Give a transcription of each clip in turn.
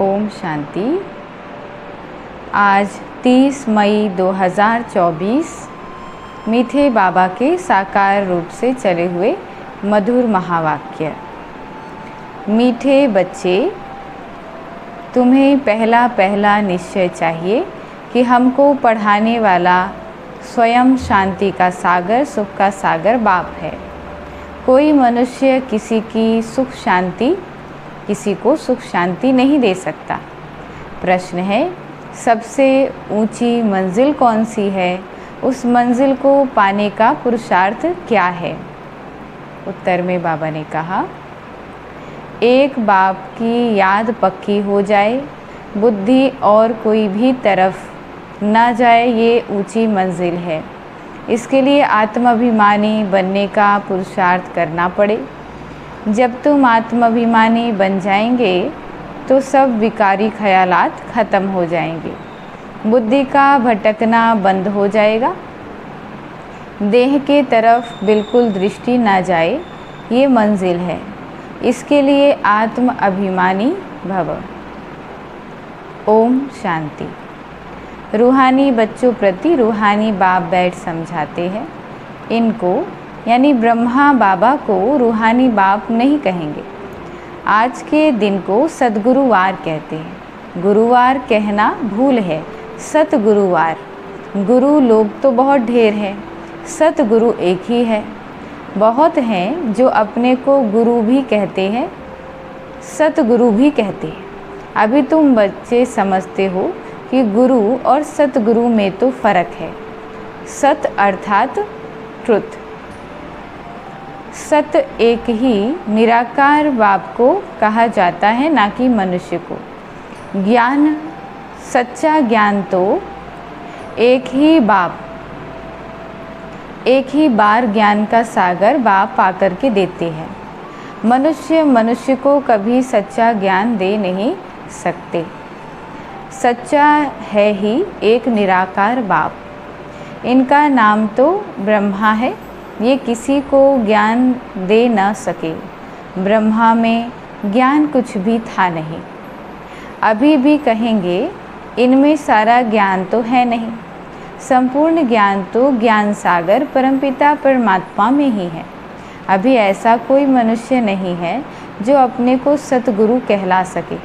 ओम शांति। आज 30 मई 2024 मीठे बाबा के साकार रूप से चले हुए मधुर महावाक्य। मीठे बच्चे, तुम्हें पहला पहला निश्चय चाहिए कि हमको पढ़ाने वाला स्वयं शांति का सागर, सुख का सागर बाप है। कोई मनुष्य किसी को सुख शांति नहीं दे सकता। प्रश्न है, सबसे ऊंची मंजिल कौन सी है? उस मंजिल को पाने का पुरुषार्थ क्या है? उत्तर में बाबा ने कहा, एक बाप की याद पक्की हो जाए, बुद्धि और कोई भी तरफ ना जाए, ये ऊंची मंजिल है। इसके लिए आत्माभिमानी बनने का पुरुषार्थ करना पड़े। जब तुम आत्माभिमानी बन जाएंगे तो सब विकारी ख्यालात खत्म हो जाएंगे, बुद्धि का भटकना बंद हो जाएगा, देह के तरफ बिल्कुल दृष्टि ना जाए, ये मंजिल है। इसके लिए आत्म अभिमानी भव। ओम शांति। रूहानी बच्चों प्रति रूहानी बाप बैठ समझाते हैं। इनको यानी ब्रह्मा बाबा को रूहानी बाप नहीं कहेंगे। आज के दिन को सतगुरुवार कहते हैं। गुरुवार कहना भूल है, सतगुरुवार। गुरु लोग तो बहुत ढेर है, सतगुरु एक ही है। बहुत हैं जो अपने को गुरु भी कहते हैं, सतगुरु भी कहते हैं। अभी तुम बच्चे समझते हो कि गुरु और सतगुरु में तो फर्क है। सत अर्थात ट्रुथ। सत एक ही निराकार बाप को कहा जाता है, ना कि मनुष्य को। ज्ञान, सच्चा ज्ञान तो एक ही बार ज्ञान का सागर बाप आकर के देते हैं। मनुष्य को कभी सच्चा ज्ञान दे नहीं सकते। सच्चा है ही एक निराकार बाप। इनका नाम तो ब्रह्मा है। ये किसी को ज्ञान दे न सके। ब्रह्मा में ज्ञान कुछ भी था नहीं। अभी भी कहेंगे इनमें सारा ज्ञान तो है नहीं। संपूर्ण ज्ञान तो ज्ञान सागर परमपिता परमात्मा में ही है। अभी ऐसा कोई मनुष्य नहीं है जो अपने को सतगुरु कहला सके।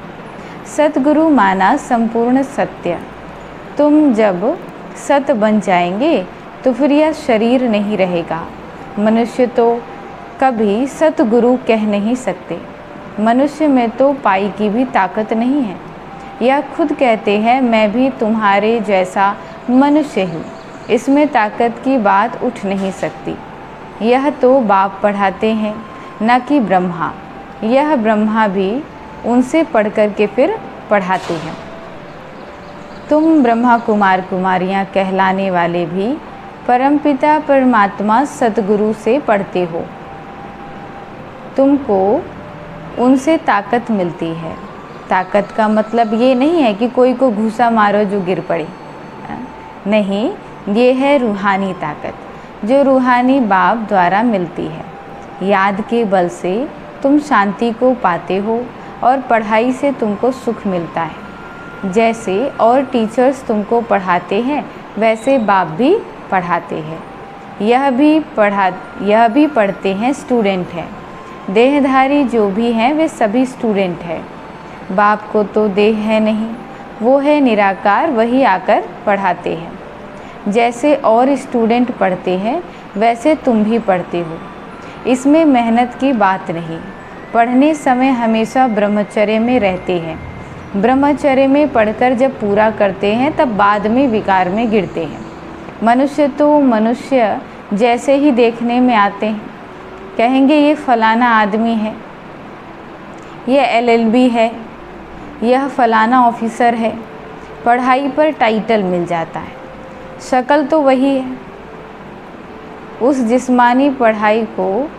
सतगुरु माना संपूर्ण सत्य। तुम जब सत बन जाएंगे तो फिर यह शरीर नहीं रहेगा। मनुष्य तो कभी सतगुरु कह नहीं सकते। मनुष्य में तो पाई की भी ताकत नहीं है। यह खुद कहते हैं, मैं भी तुम्हारे जैसा मनुष्य हूँ। इसमें ताकत की बात उठ नहीं सकती। यह तो बाप पढ़ाते हैं, न कि ब्रह्मा। यह ब्रह्मा भी उनसे पढ़ कर के फिर पढ़ाते हैं। तुम ब्रह्मा कुमार कुमारियाँ कहलाने वाले भी परमपिता परमात्मा सतगुरु से पढ़ते हो। तुमको उनसे ताकत मिलती है। ताकत का मतलब ये नहीं है कि कोई को घूसा मारो जो गिर पड़े, नहीं, ये है रूहानी ताकत जो रूहानी बाप द्वारा मिलती है। याद के बल से तुम शांति को पाते हो और पढ़ाई से तुमको सुख मिलता है। जैसे और टीचर्स तुमको पढ़ाते हैं, वैसे बाप भी पढ़ाते हैं। यह भी पढ़ते हैं, स्टूडेंट हैं। देहधारी जो भी हैं वे सभी स्टूडेंट हैं। बाप को तो देह है नहीं, वो है निराकार, वही आकर पढ़ाते हैं। जैसे और स्टूडेंट पढ़ते हैं वैसे तुम भी पढ़ते हो। इसमें मेहनत की बात नहीं। पढ़ने समय हमेशा ब्रह्मचर्य में रहते हैं। ब्रह्मचर्य में पढ़कर जब पूरा करते हैं तब बाद में विकार में गिरते हैं। मनुष्य तो मनुष्य जैसे ही देखने में आते हैं। कहेंगे ये फलाना आदमी है, यह LLB है, यह फलाना ऑफिसर है। पढ़ाई पर टाइटल मिल जाता है, शक्ल तो वही है। उस जिस्मानी पढ़ाई को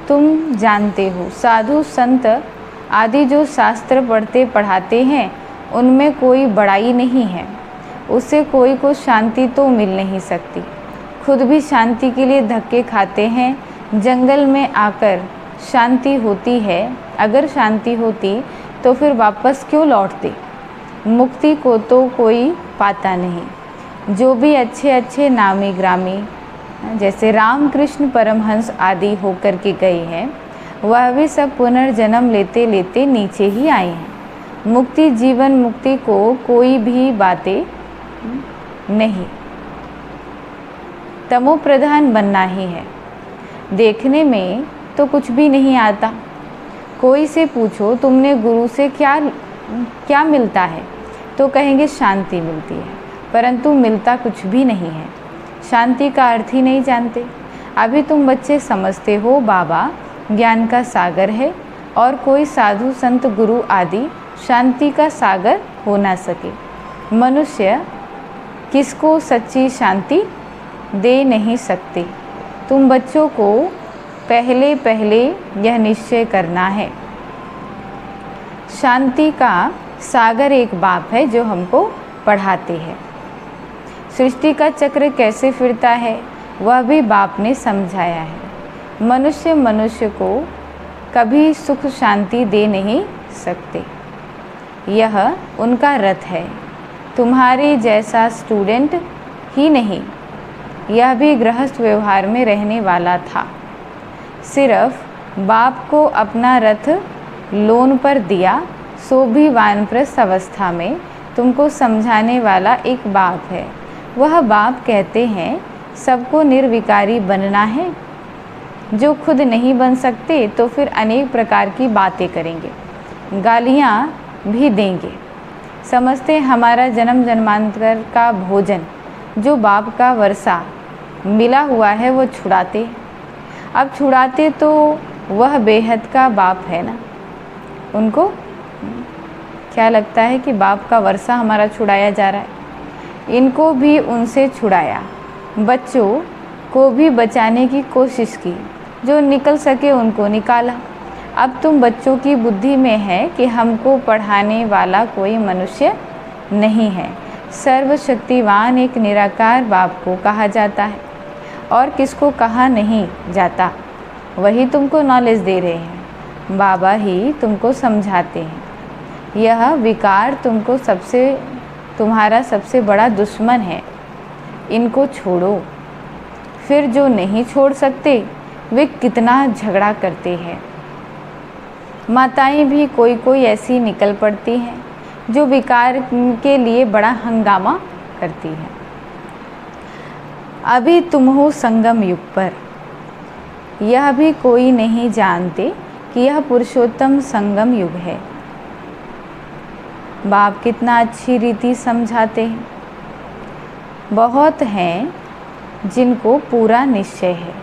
तुम जानते हो। साधु संत आदि जो शास्त्र पढ़ते पढ़ाते हैं, उनमें कोई बड़ाई नहीं है। उससे कोई को शांति तो मिल नहीं सकती। खुद भी शांति के लिए धक्के खाते हैं। जंगल में आकर शांति होती है। अगर शांति होती तो फिर वापस क्यों लौटते? मुक्ति को तो कोई पाता नहीं। जो भी अच्छे अच्छे नामी ग्रामी जैसे रामकृष्ण परमहंस आदि होकर के गए हैं, वह भी सब पुनर्जन्म लेते लेते नीचे ही आए हैं। मुक्ति जीवन मुक्ति को कोई भी बातें नहीं, तमो प्रधान बनना ही है। देखने में तो कुछ भी नहीं आता। कोई से पूछो तुमने गुरु से क्या क्या मिलता है, तो कहेंगे शांति मिलती है, परंतु मिलता कुछ भी नहीं है। शांति का अर्थ ही नहीं जानते। अभी तुम बच्चे समझते हो बाबा ज्ञान का सागर है और कोई साधु संत गुरु आदि शांति का सागर हो ना सके। मनुष्य किसको सच्ची शांति दे नहीं सकते। तुम बच्चों को पहले पहले यह निश्चय करना है। शांति का सागर एक बाप है जो हमको पढ़ाते हैं। सृष्टि का चक्र कैसे फिरता है वह भी बाप ने समझाया है। मनुष्य मनुष्य को कभी सुख शांति दे नहीं सकते, यह उनका रथ है। तुम्हारे जैसा स्टूडेंट ही नहीं, यह भी गृहस्थ व्यवहार में रहने वाला था। सिर्फ बाप को अपना रथ लोन पर दिया, सो भी वानप्रस्थ अवस्था में तुमको समझाने वाला एक बाप है। वह बाप कहते हैं सबको निर्विकारी बनना है। जो खुद नहीं बन सकते तो फिर अनेक प्रकार की बातें करेंगे, गालियाँ भी देंगे। समझते हमारा जन्म जन्मांतर का भोजन जो बाप का वर्षा मिला हुआ है वो छुड़ाते। अब छुड़ाते तो वह बेहद का बाप है ना। उनको क्या लगता है कि बाप का वर्षा हमारा छुड़ाया जा रहा है। इनको भी उनसे छुड़ाया, बच्चों को भी बचाने की कोशिश की, जो निकल सके उनको निकाला। अब तुम बच्चों की बुद्धि में है कि हमको पढ़ाने वाला कोई मनुष्य नहीं है। सर्वशक्तिवान एक निराकार बाप को कहा जाता है और किसको कहा नहीं जाता। वही तुमको नॉलेज दे रहे हैं, बाबा ही तुमको समझाते हैं। यह विकार तुमको तुम्हारा सबसे बड़ा दुश्मन है। इनको छोड़ो। फिर जो नहीं छोड़ सकते वे कितना झगड़ा करते हैं। माताएं भी कोई कोई ऐसी निकल पड़ती हैं जो विकार के लिए बड़ा हंगामा करती हैं। अभी तुम हो संगम युग पर, यह भी कोई नहीं जानते कि यह पुरुषोत्तम संगम युग है। बाप कितना अच्छी रीति समझाते हैं। बहुत हैं जिनको पूरा निश्चय है,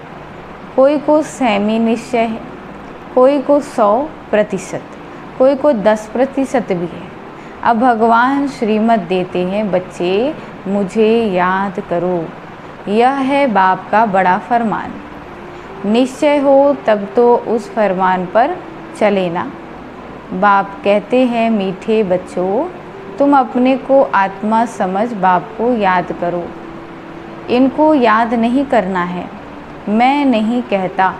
कोई को सेमी निश्चय है, कोई को 100%, कोई को 10% भी है। अब भगवान श्रीमत देते हैं, बच्चे मुझे याद करो। यह है बाप का बड़ा फरमान। निश्चय हो तब तो उस फरमान पर चले ना। बाप कहते हैं, मीठे बच्चों तुम अपने को आत्मा समझ बाप को याद करो। इनको याद नहीं करना है, मैं नहीं कहता,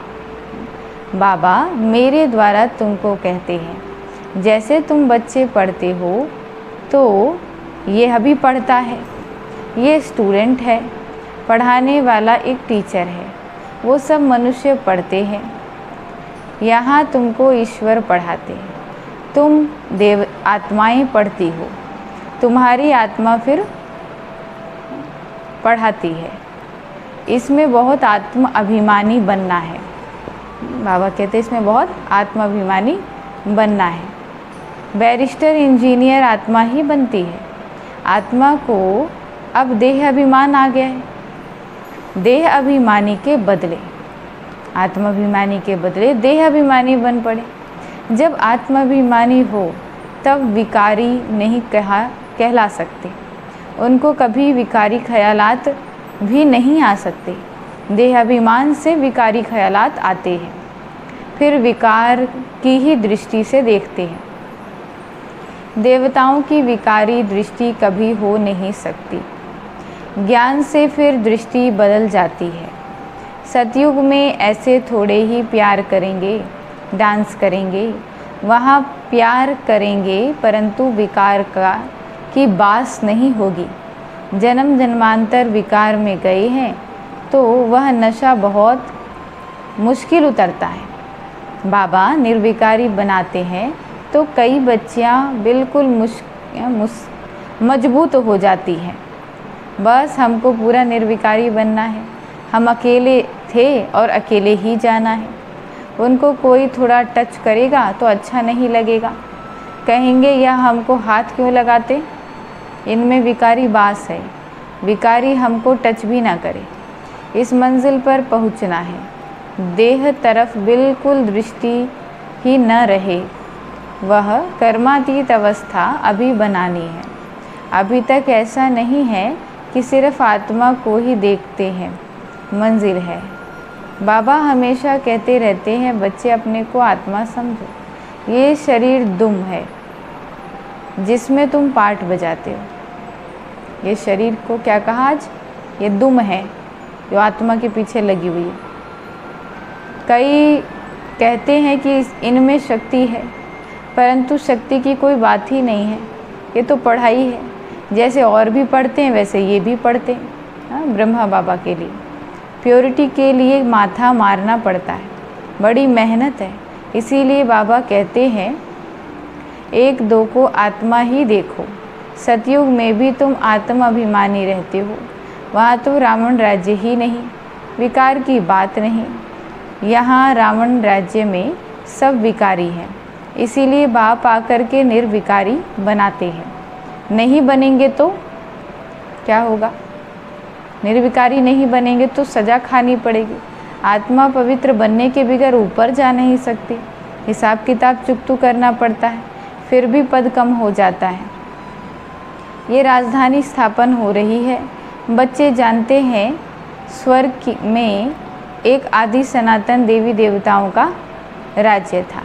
बाबा मेरे द्वारा तुमको कहते हैं। जैसे तुम बच्चे पढ़ते हो तो ये अभी पढ़ता है, ये स्टूडेंट है, पढ़ाने वाला एक टीचर है, वो सब मनुष्य पढ़ते हैं। यहाँ तुमको ईश्वर पढ़ाते हैं, तुम देव आत्माएं पढ़ती हो, तुम्हारी आत्मा फिर पढ़ाती है। इसमें बहुत आत्म अभिमानी बनना है। बाबा कहते हैं इसमें बहुत आत्म अभिमानी बनना है। बैरिस्टर इंजीनियर आत्मा ही बनती है। आत्मा को अब देह अभिमान आ गया है। देह अभिमानी के बदले, आत्माभिमानी के बदले देह अभिमानी बन पड़े। जब आत्माभिमानी हो तब विकारी नहीं कहला सकते। उनको कभी विकारी ख्यालात भी नहीं आ सकते। देहाभिमान से विकारी ख्यालात आते हैं, फिर विकार की ही दृष्टि से देखते हैं। देवताओं की विकारी दृष्टि कभी हो नहीं सकती। ज्ञान से फिर दृष्टि बदल जाती है। सतयुग में ऐसे थोड़े ही प्यार करेंगे, डांस करेंगे, वहाँ प्यार करेंगे, परंतु विकार का की बास नहीं होगी। जन्म जन्मांतर विकार में गए हैं तो वह नशा बहुत मुश्किल उतरता है। बाबा निर्विकारी बनाते हैं तो कई बच्चियां बिल्कुल मजबूत हो जाती हैं। बस हमको पूरा निर्विकारी बनना है। हम अकेले थे और अकेले ही जाना है। उनको कोई थोड़ा टच करेगा तो अच्छा नहीं लगेगा, कहेंगे यह हमको हाथ क्यों लगाते, इनमें विकारी बास है। विकारी हमको टच भी ना करे। इस मंजिल पर पहुंचना है। देह तरफ बिल्कुल दृष्टि ही न रहे। वह कर्मातीत अवस्था अभी बनानी है। अभी तक ऐसा नहीं है कि सिर्फ आत्मा को ही देखते हैं। मंजिल है। बाबा हमेशा कहते रहते हैं, बच्चे अपने को आत्मा समझो। ये शरीर दुम है जिसमें तुम पाठ बजाते हो। ये शरीर को क्या कहा आज? ये दुम है जो आत्मा के पीछे लगी हुई है। कई कहते हैं कि इनमें शक्ति है, परंतु शक्ति की कोई बात ही नहीं है। ये तो पढ़ाई है। जैसे और भी पढ़ते हैं वैसे ये भी पढ़ते हैं। हाँ, ब्रह्मा बाबा के लिए प्योरिटी के लिए माथा मारना पड़ता है, बड़ी मेहनत है। इसीलिए बाबा कहते हैं, एक दो को आत्मा ही देखो। सतयुग में भी तुम आत्म अभिमानी रहते हो। वहाँ तो रावण राज्य ही नहीं, विकार की बात नहीं। यहाँ रावण राज्य में सब विकारी हैं। इसीलिए बाप आकर के निर्विकारी बनाते हैं। नहीं बनेंगे तो क्या होगा? निर्विकारी नहीं बनेंगे तो सज़ा खानी पड़ेगी। आत्मा पवित्र बनने के बगैर ऊपर जा नहीं सकती। हिसाब किताब चुकतू करना पड़ता है, फिर भी पद कम हो जाता है। ये राजधानी स्थापन हो रही है। बच्चे जानते हैं स्वर्ग में एक आदि सनातन देवी देवताओं का राज्य था।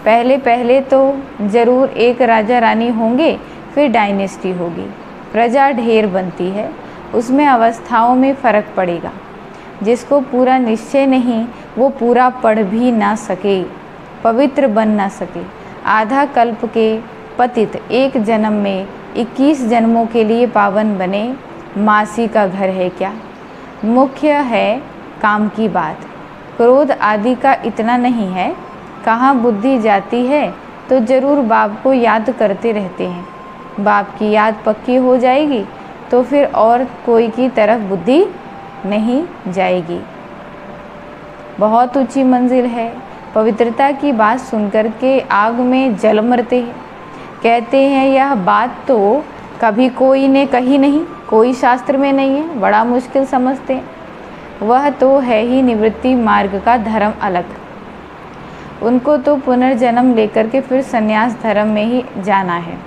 पहले पहले तो ज़रूर एक राजा रानी होंगे, फिर डायनेस्टी होगी। प्रजा ढेर बनती है, उसमें अवस्थाओं में फ़र्क पड़ेगा। जिसको पूरा निश्चय नहीं वो पूरा पढ़ भी ना सके, पवित्र बन ना सके। आधा कल्प के पतित एक जन्म में 21 जन्मों के लिए पावन बने। मासी का घर है क्या? मुख्य है काम की बात। क्रोध आदि का इतना नहीं है। कहाँ बुद्धि जाती है तो ज़रूर बाप को याद करते रहते हैं। बाप की याद पक्की हो जाएगी तो फिर और कोई की तरफ बुद्धि नहीं जाएगी। बहुत ऊंची मंजिल है। पवित्रता की बात सुनकर के आग में जल मरते हैं। कहते हैं यह बात तो कभी कोई ने कही नहीं, कोई शास्त्र में नहीं है, बड़ा मुश्किल समझते हैं। वह तो है ही निवृत्ति मार्ग का धर्म अलग। उनको तो पुनर्जन्म लेकर के फिर संन्यास धर्म में ही जाना है।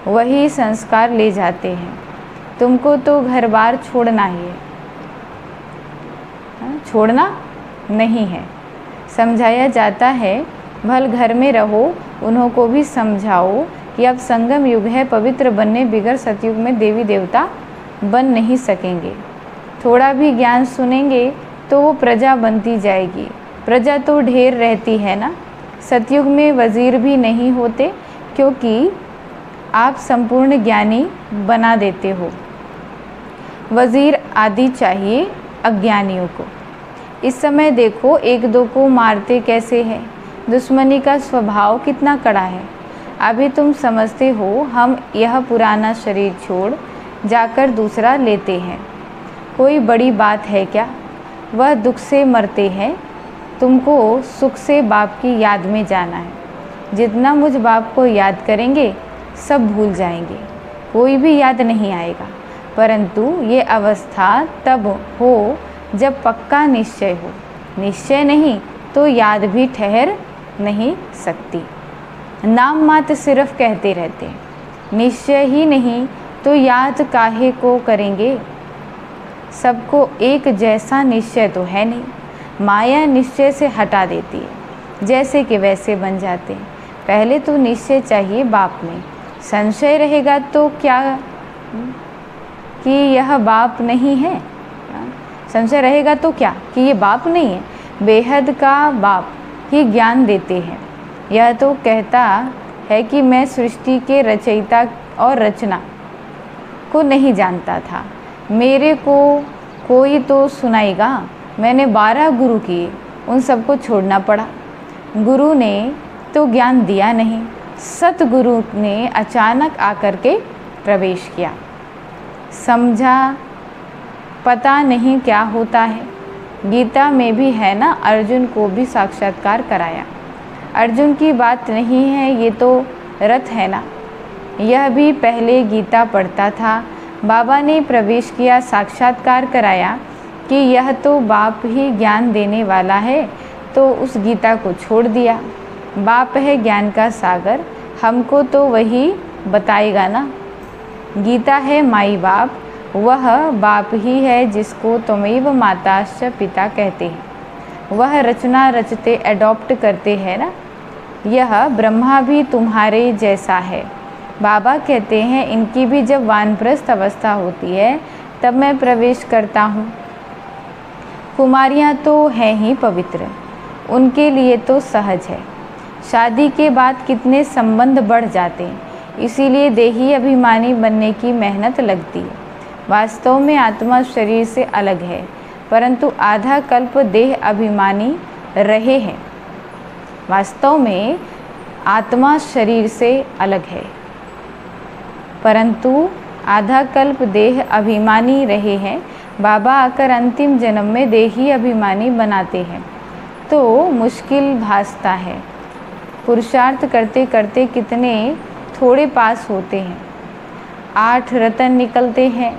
वही संस्कार ले जाते हैं। तुमको तो घर बार छोड़ना ही है। छोड़ना नहीं है। समझाया जाता है भल घर में रहो। उन्हों को भी समझाओ कि अब संगम युग है, पवित्र बनने बिगर सतयुग में देवी देवता बन नहीं सकेंगे। थोड़ा भी ज्ञान सुनेंगे तो वो प्रजा बनती जाएगी। प्रजा तो ढेर रहती है ना। सतयुग में वज़ीर भी नहीं होते, क्योंकि आप संपूर्ण ज्ञानी बना देते हो। वज़ीर आदि चाहिए अज्ञानियों को। इस समय देखो एक दो को मारते कैसे हैं। दुश्मनी का स्वभाव कितना कड़ा है। अभी तुम समझते हो हम यह पुराना शरीर छोड़ जाकर दूसरा लेते हैं। कोई बड़ी बात है क्या? वह दुख से मरते हैं। तुमको सुख से बाप की याद में जाना है। जितना मुझ बाप को याद करेंगे सब भूल जाएंगे, कोई भी याद नहीं आएगा। परंतु ये अवस्था तब हो जब पक्का निश्चय हो। निश्चय नहीं तो याद भी ठहर नहीं सकती। नाम मात्र सिर्फ कहते रहते हैं। निश्चय ही नहीं तो याद काहे को करेंगे। सबको एक जैसा निश्चय तो है नहीं। माया निश्चय से हटा देती है, जैसे कि वैसे बन जाते हैं। पहले तो निश्चय चाहिए बाप में। संशय रहेगा तो क्या कि यह बाप नहीं है। संशय रहेगा तो क्या कि ये बाप नहीं है। बेहद का बाप ही ज्ञान देते हैं। यह तो कहता है कि मैं सृष्टि के रचयिता और रचना को नहीं जानता था। मेरे को कोई तो सुनाएगा। मैंने 12 गुरु किए, उन सबको छोड़ना पड़ा। गुरु ने तो ज्ञान दिया नहीं, सतगुरु ने अचानक आकर के प्रवेश किया। समझा पता नहीं क्या होता है। गीता में भी है ना, अर्जुन को भी साक्षात्कार कराया। अर्जुन की बात नहीं है, ये तो रथ है ना। यह भी पहले गीता पढ़ता था। बाबा ने प्रवेश किया, साक्षात्कार कराया कि यह तो बाप ही ज्ञान देने वाला है, तो उस गीता को छोड़ दिया। बाप है ज्ञान का सागर, हमको तो वही बताएगा ना। गीता है माई बाप, वह बाप ही है जिसको त्वमेव माताश्च पिता कहते हैं। वह रचना रचते एडॉप्ट करते हैं ना। यह ब्रह्मा भी तुम्हारे जैसा है। बाबा कहते हैं इनकी भी जब वानप्रस्थ अवस्था होती है तब मैं प्रवेश करता हूँ। कुमारियाँ तो हैं ही पवित्र, उनके लिए तो सहज है। शादी के बाद कितने संबंध बढ़ जाते हैं, इसीलिए देही अभिमानी बनने की मेहनत लगती है। वास्तव में आत्मा शरीर से अलग है, परंतु आधा कल्प देह अभिमानी रहे हैं। वास्तव में आत्मा शरीर से अलग है, परंतु आधा कल्प देह अभिमानी रहे हैं। बाबा आकर अंतिम जन्म में देही अभिमानी बनाते हैं तो मुश्किल भासता है। पुरुषार्थ करते करते कितने थोड़े पास होते हैं। 8 रतन निकलते हैं।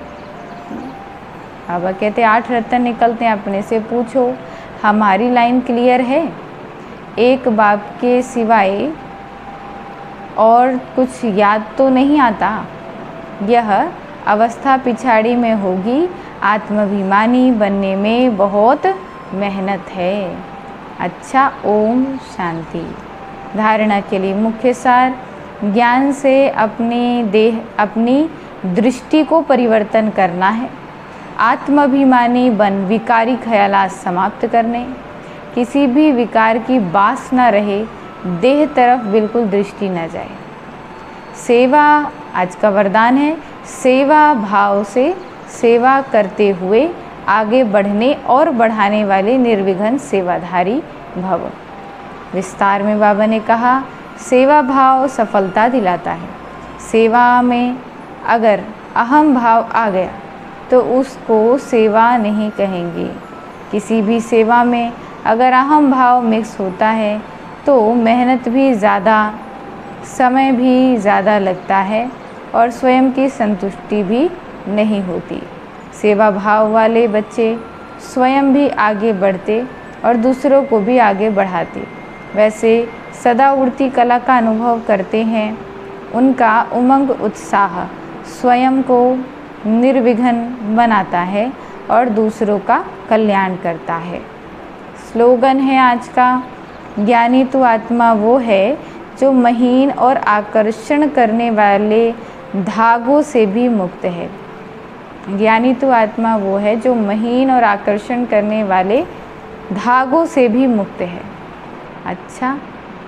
बाबा कहते 8 रतन निकलते हैं। अपने से पूछो, हमारी लाइन क्लियर है? एक बाप के सिवाय और कुछ याद तो नहीं आता। यह अवस्था पिछाड़ी में होगी। आत्माभिमानी बनने में बहुत मेहनत है। अच्छा, ओम शांति। धारणा के लिए मुख्य सार, ज्ञान से अपनी दृष्टि को परिवर्तन करना है। आत्माभिमानी बन विकारी ख्यालात समाप्त करने। किसी भी विकार की बास न रहे, देह तरफ बिल्कुल दृष्टि न जाए। सेवा आज का वरदान है। सेवा भाव से सेवा करते हुए आगे बढ़ने और बढ़ाने वाले निर्विघ्न सेवाधारी भव। विस्तार में बाबा ने कहा, सेवा भाव सफलता दिलाता है। सेवा में अगर अहम भाव आ गया तो उसको सेवा नहीं कहेंगे। किसी भी सेवा में अगर अहम भाव मिक्स होता है तो मेहनत भी ज़्यादा, समय भी ज़्यादा लगता है और स्वयं की संतुष्टि भी नहीं होती। सेवा भाव वाले बच्चे स्वयं भी आगे बढ़ते और दूसरों को भी आगे बढ़ाते। वैसे सदा उड़ती कला का अनुभव करते हैं। उनका उमंग उत्साह स्वयं को निर्विघ्न बनाता है और दूसरों का कल्याण करता है। स्लोगन है आज का, ज्ञानी तो आत्मा वो है जो महीन और आकर्षण करने वाले धागों से भी मुक्त है। ज्ञानी तो आत्मा वो है जो महीन और आकर्षण करने वाले धागों से भी मुक्त है। अच्छा,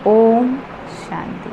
ओम शांति।